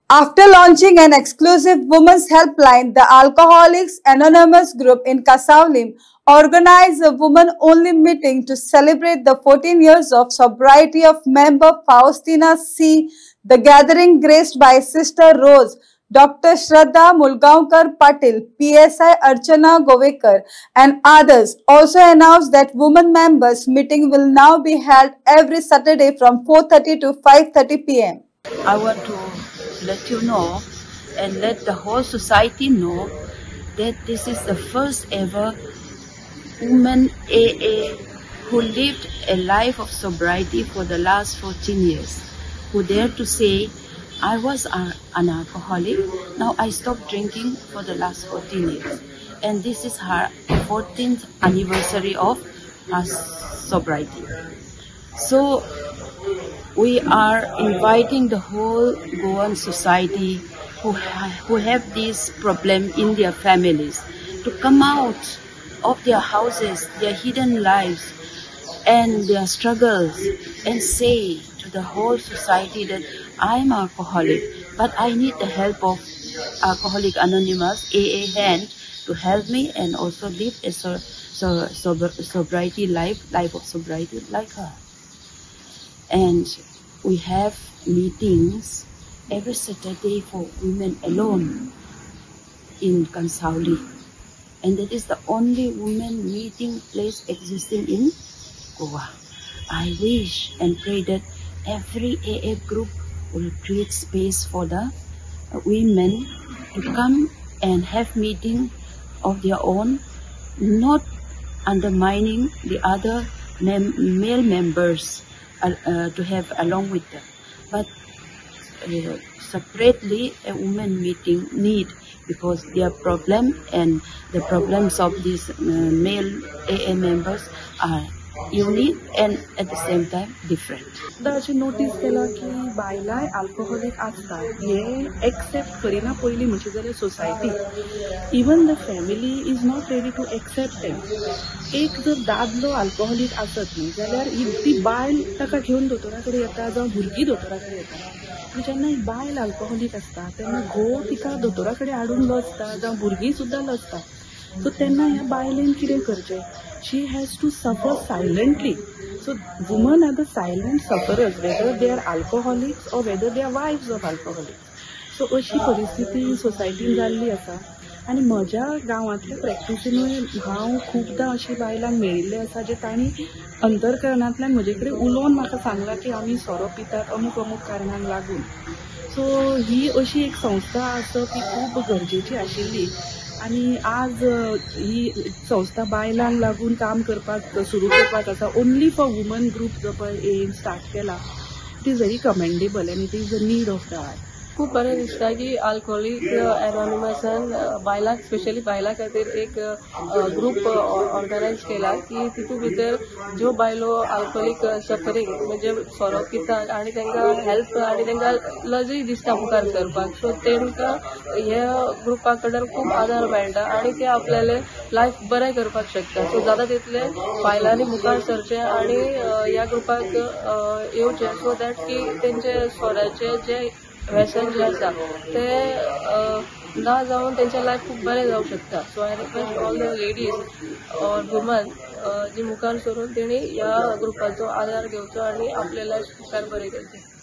After launching an exclusive women's helpline, the Alcoholics Anonymous group in Kasaulim organized a women-only meeting to celebrate the 14 years of sobriety of member Faustina C. The gathering, graced by Sister Rose, Dr. Shraddha Mulgaonkar Patil, PSI Archana Govekar, and others, also announced that women members meeting will now be held every Saturday from 4:30 to 5:30 p.m. I want to let you know and let the whole society know that this is the first ever woman AA who lived a life of sobriety for the last 14 years, who dared to say, I was an alcoholic, now I stopped drinking for the last 14 years. And this is her 14th anniversary of her sobriety. So we are inviting the whole Goan society who have this problem in their families to come out of their houses, their hidden lives and their struggles, and say to the whole society that I'm alcoholic, but I need the help of Alcoholics Anonymous AA hand to help me and also live a sobriety life of sobriety like her. And we have meetings every Saturday for women alone in Kansauli. And that is the only women meeting place existing in Goa. I wish and pray that every AA group will create space for the women to come and have meeting of their own, not undermining the other male members to have along with them, but separately a women meeting need, because their problem and the problems of these male AA members are unique and at the same time different. अशें notice केला की बायलांय alcoholic आसता हे accept करिना पयलीं म्हणचे जाल्यार society, even the family is not ready to accept it. एक जर दादलो अल्कोहोलिक आसत न्ही जाल्यार ती बायल ताका घेवन दोतोरा कडेन येता जावं भुरगीं दोतोरा कडेन येता. जेन्ना एक बायल अल्कोहोलिक आसता तेन्ना घोव तिका दोतोरा कडेन हाडून लजता जावं भुरगीं सुद्दां लजता. सो तेन्ना ह्या बायलेन कितें करचें? She has to suffer silently. So women are the silent sufferers, whether they are alcoholics or whether they are wives of alcoholics. So अशी परिस्थिती सोसायटीन जाल्ली आसा. आनी म्हज्या गांवांतल्या प्रॅक्टिसीनूय हांव खुबदां अशी बायलांक मेळिल्लें आसा जे तांणी अंतरकरणांतल्यान म्हजे कडेन उलोवन म्हाका सांगलां की आमी सोरो पितात अमूक अमूक कारणांक लागून. सो ही अशी एक संस्था आसप ही खूब गरजेची आशिल्ली. आणि आज ही संस्था बायलांक लागून काम करपाक सुरू करपाक आसा. ओन्ली फॉर वुमन ग्रुप जो पळय एम स्टार्ट केला, it is very commendable and it is a need of the hour. खूप बरें दिसता की अल्कोहोलिक एनॉनिमसान बायलांक, स्पेशली बायलां खातीर एक ग्रुप ऑर्गनायज केला की तितून भितर ज्यो बायलो अल्कोहोलिक सफरींग म्हणजे सोरो पितात आनी तांकां हेल्प आनी तांकां लजय दिसता मुखार सरपाक, सो तांकां ह्या ग्रुपा कडल्यान खूब आदार मेळटा आनी ते आपल्याले लायफ बरें करपाक शकता. सो जाता तितले बायलांनी मुखार सरचें आनी ह्या ग्रुपाक येवचें, सो दॅट की तेंचे सोऱ्याचे जे व्यसन जे आसा ते ना जावन तेंचें लायफ खूब बरें जावंक शकता. So I request all the ladies or women जी मुखार सरून तेणी ह्या ग्रुपाचो आदार घेवचो आनी आपले लायफ मुखार बरें करचें.